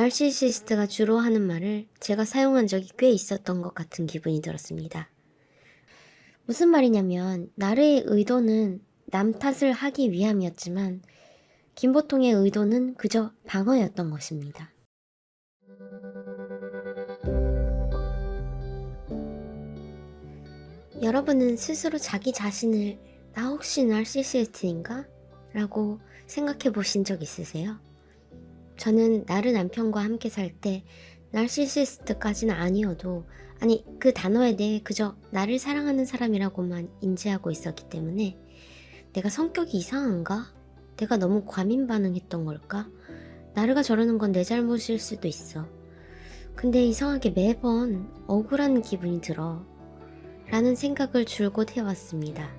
나르시시스트가 주로 하는 말을 제가 사용한 적이 꽤 있었던 것 같은 기분이 들었습니다. 무슨 말이냐면 나르의 의도는 남 탓을 하기 위함이었지만 김보통의 의도는 그저 방어였던 것입니다. 여러분은 스스로 자기 자신을 나 혹시 나르시시스트인가? 라고 생각해 보신 적 있으세요? 저는 나르 남편과 함께 살 때 나르시시스트까지는 아니어도 그 단어에 대해 그저 나를 사랑하는 사람이라고만 인지하고 있었기 때문에 내가 성격이 이상한가? 내가 너무 과민 반응했던 걸까? 나르가 저러는 건 내 잘못일 수도 있어. 근데 이상하게 매번 억울한 기분이 들어 라는 생각을 줄곧 해왔습니다.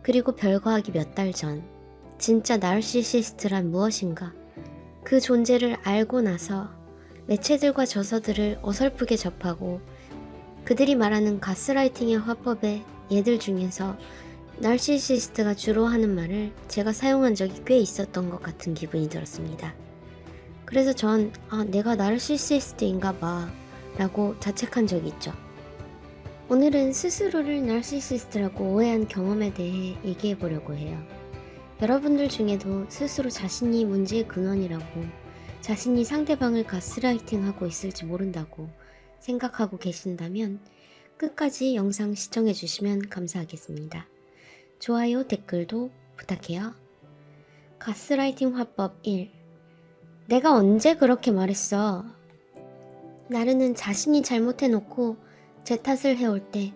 그리고 별거하기 몇 달 전 진짜 나르시시스트란 무엇인가 그 존재를 알고 나서 매체들과 저서들을 어설프게 접하고 그들이 말하는 가스라이팅의 화법의 예들 중에서 나르시시스트가 주로 하는 말을 제가 사용한 적이 꽤 있었던 것 같은 기분이 들었습니다. 그래서 전 내가 나르시시스트인가 봐 라고 자책한 적이 있죠. 오늘은 스스로를 나르시시스트라고 오해한 경험에 대해 얘기해 보려고 해요. 여러분들 중에도 스스로 자신이 문제의 근원이라고 자신이 상대방을 가스라이팅하고 있을지 모른다고 생각하고 계신다면 끝까지 영상 시청해 주시면 감사하겠습니다. 좋아요, 댓글도 부탁해요. 가스라이팅 화법 1. 내가 언제 그렇게 말했어? 나르는 자신이 잘못해놓고 제 탓을 해올 때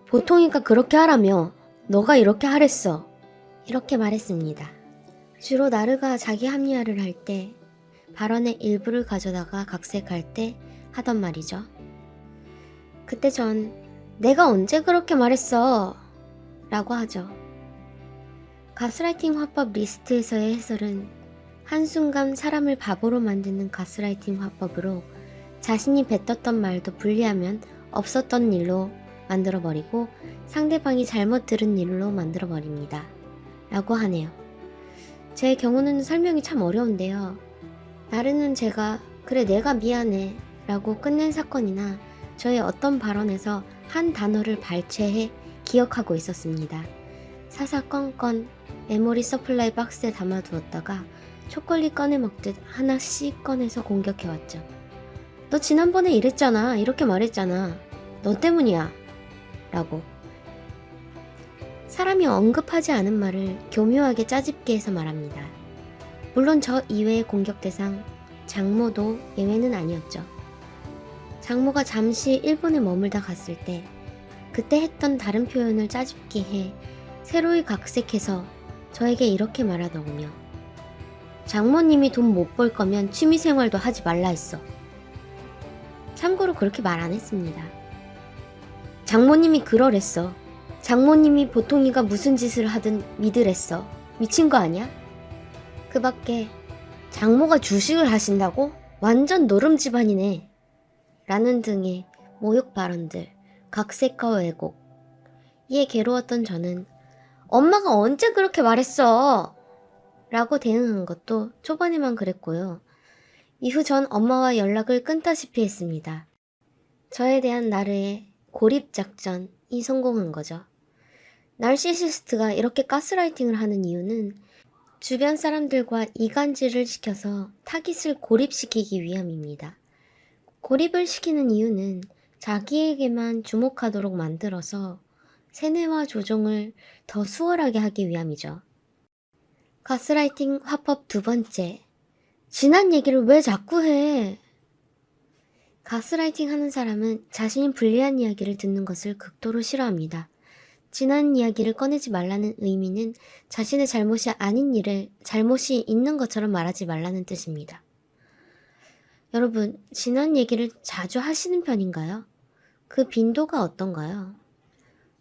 보통이가 그렇게 하라며 너가 이렇게 하랬어 이렇게 말했습니다. 주로 나르가 자기 합리화를 할 때 발언의 일부를 가져다가 각색할 때 하던 말이죠. 그때 전 내가 언제 그렇게 말했어 라고 하죠. 가스라이팅 화법 리스트에서의 해설은 한순간 사람을 바보로 만드는 가스라이팅 화법으로 자신이 뱉었던 말도 분리하면 없었던 일로 만들어버리고 상대방이 잘못 들은 일로 만들어버립니다. 라고 하네요. 제 경우는 설명이 참 어려운데요. 나르는 제가 그래 내가 미안해 라고 끝낸 사건이나 저의 어떤 발언에서 한 단어를 발췌해 기억하고 있었습니다. 사사건건 메모리 서플라이 박스에 담아두었다가 초콜릿 꺼내 먹듯 하나씩 꺼내서 공격해왔죠. 너 지난번에 이랬잖아. 이렇게 말했잖아. 너 때문이야. 라고. 사람이 언급하지 않은 말을 교묘하게 짜집게 해서 말합니다. 물론 저 이외의 공격 대상 장모도 예외는 아니었죠. 장모가 잠시 일본에 머물다 갔을 때 그때 했던 다른 표현을 짜집게 해 새로이 각색해서 저에게 이렇게 말하더군요. 장모님이 돈 못 벌 거면 취미생활도 하지 말라 했어. 참고로 그렇게 말 안 했습니다. 장모님이 그러랬어. 장모님이 보통이가 무슨 짓을 하든 믿으랬어. 미친 거 아니야? 그 밖에 장모가 주식을 하신다고? 완전 노름 집안이네. 라는 등의 모욕 발언들, 각색과 왜곡. 이에 괴로웠던 저는 엄마가 언제 그렇게 말했어? 라고 대응한 것도 초반에만 그랬고요. 이후 전 엄마와 연락을 끊다시피 했습니다. 저에 대한 나르의 고립작전이 성공한 거죠. 나르시시스트가 이렇게 가스라이팅을 하는 이유는 주변 사람들과 이간질을 시켜서 타깃을 고립시키기 위함입니다. 고립을 시키는 이유는 자기에게만 주목하도록 만들어서 세뇌와 조종을 더 수월하게 하기 위함이죠. 가스라이팅 화법 두 번째. 지난 얘기를 왜 자꾸 해? 가스라이팅 하는 사람은 자신이 불리한 이야기를 듣는 것을 극도로 싫어합니다. 지난 이야기를 꺼내지 말라는 의미는 자신의 잘못이 아닌 일을 잘못이 있는 것처럼 말하지 말라는 뜻입니다. 여러분, 지난 얘기를 자주 하시는 편인가요? 그 빈도가 어떤가요?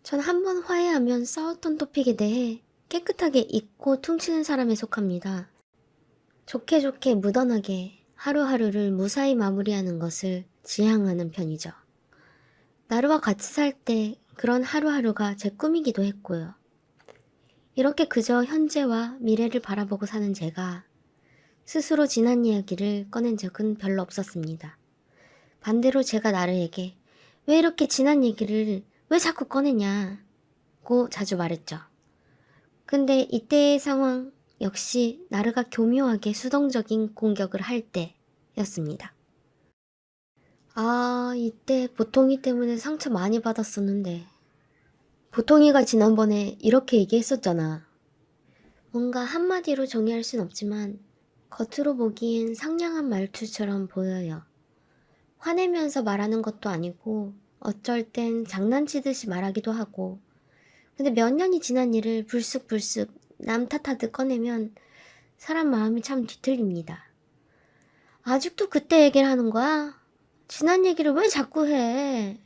전 한 번 화해하면 싸웠던 토픽에 대해 깨끗하게 잊고 퉁치는 사람에 속합니다. 좋게 좋게 무던하게 하루하루를 무사히 마무리하는 것을 지향하는 편이죠. 나르와 같이 살 때 그런 하루하루가 제 꿈이기도 했고요. 이렇게 그저 현재와 미래를 바라보고 사는 제가 스스로 지난 이야기를 꺼낸 적은 별로 없었습니다. 반대로 제가 나르에게 왜 이렇게 지난 얘기를 왜 자꾸 꺼내냐고 자주 말했죠. 근데 이때의 상황 역시 나르가 교묘하게 수동적인 공격을 할 때였습니다. 이때 보통이 때문에 상처 많이 받았었는데. 보통이가 지난번에 이렇게 얘기했었잖아. 뭔가 한마디로 정의할 순 없지만 겉으로 보기엔 상냥한 말투처럼 보여요. 화내면서 말하는 것도 아니고 어쩔 땐 장난치듯이 말하기도 하고. 근데 몇 년이 지난 일을 불쑥불쑥 남 탓하듯 꺼내면 사람 마음이 참 뒤틀립니다. 아직도 그때 얘기를 하는 거야? 지난 얘기를 왜 자꾸 해?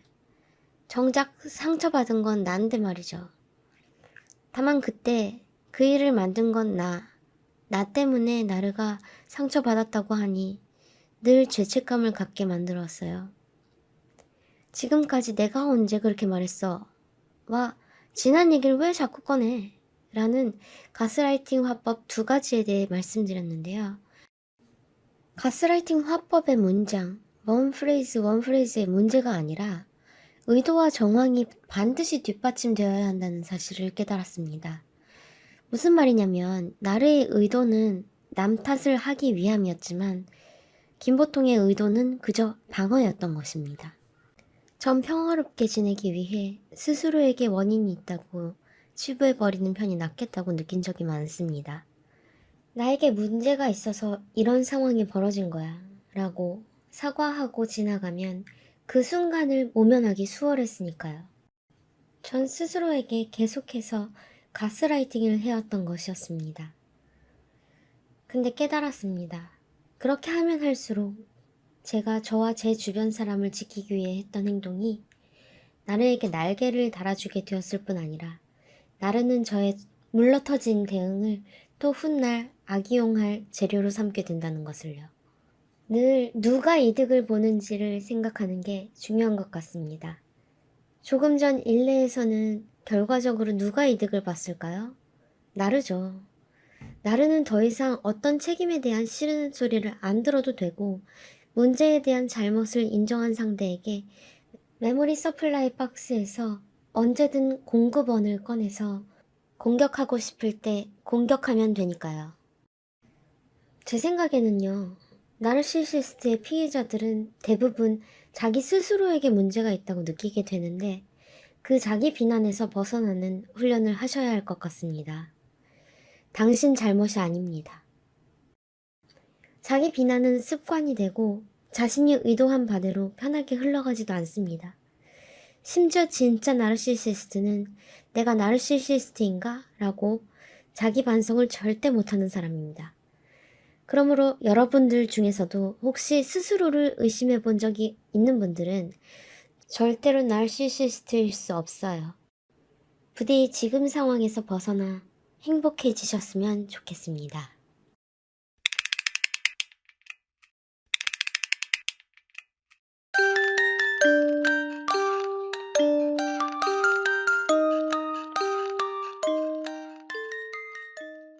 정작 상처받은 건 난데 말이죠. 다만 그때 그 일을 만든 건 나 때문에 나르가 상처받았다고 하니 늘 죄책감을 갖게 만들었어요. 지금까지 내가 언제 그렇게 말했어? 와, 지난 얘기를 왜 자꾸 꺼내? 라는 가스라이팅 화법 2가지에 대해 말씀드렸는데요. 가스라이팅 화법의 문장, 원 프레이즈의 문제가 아니라 의도와 정황이 반드시 뒷받침되어야 한다는 사실을 깨달았습니다. 무슨 말이냐면 나르의 의도는 남 탓을 하기 위함이었지만 김보통의 의도는 그저 방어였던 것입니다. 전 평화롭게 지내기 위해 스스로에게 원인이 있다고 치부해버리는 편이 낫겠다고 느낀 적이 많습니다. 나에게 문제가 있어서 이런 상황이 벌어진 거야 라고 사과하고 지나가면 그 순간을 모면하기 수월했으니까요. 전 스스로에게 계속해서 가스라이팅을 해왔던 것이었습니다. 근데 깨달았습니다. 그렇게 하면 할수록 제가 저와 제 주변 사람을 지키기 위해 했던 행동이 나르에게 날개를 달아주게 되었을 뿐 아니라 나르는 저의 물러터진 대응을 또 훗날 악이용할 재료로 삼게 된다는 것을요. 늘 누가 이득을 보는지를 생각하는 게 중요한 것 같습니다. 조금 전 일례에서는 결과적으로 누가 이득을 봤을까요? 나르죠. 나르는 더 이상 어떤 책임에 대한 싫은 소리를 안 들어도 되고 문제에 대한 잘못을 인정한 상대에게 메모리 서플라이 박스에서 언제든 공급원을 꺼내서 공격하고 싶을 때 공격하면 되니까요. 제 생각에는요. 나르시시스트의 피해자들은 대부분 자기 스스로에게 문제가 있다고 느끼게 되는데 그 자기 비난에서 벗어나는 훈련을 하셔야 할 것 같습니다. 당신 잘못이 아닙니다. 자기 비난은 습관이 되고 자신이 의도한 바대로 편하게 흘러가지도 않습니다. 심지어 진짜 나르시시스트는 내가 나르시시스트인가? 라고 자기 반성을 절대 못하는 사람입니다. 그러므로 여러분들 중에서도 혹시 스스로를 의심해 본 적이 있는 분들은 절대로 나르시시스트일 수 없어요. 부디 지금 상황에서 벗어나 행복해지셨으면 좋겠습니다.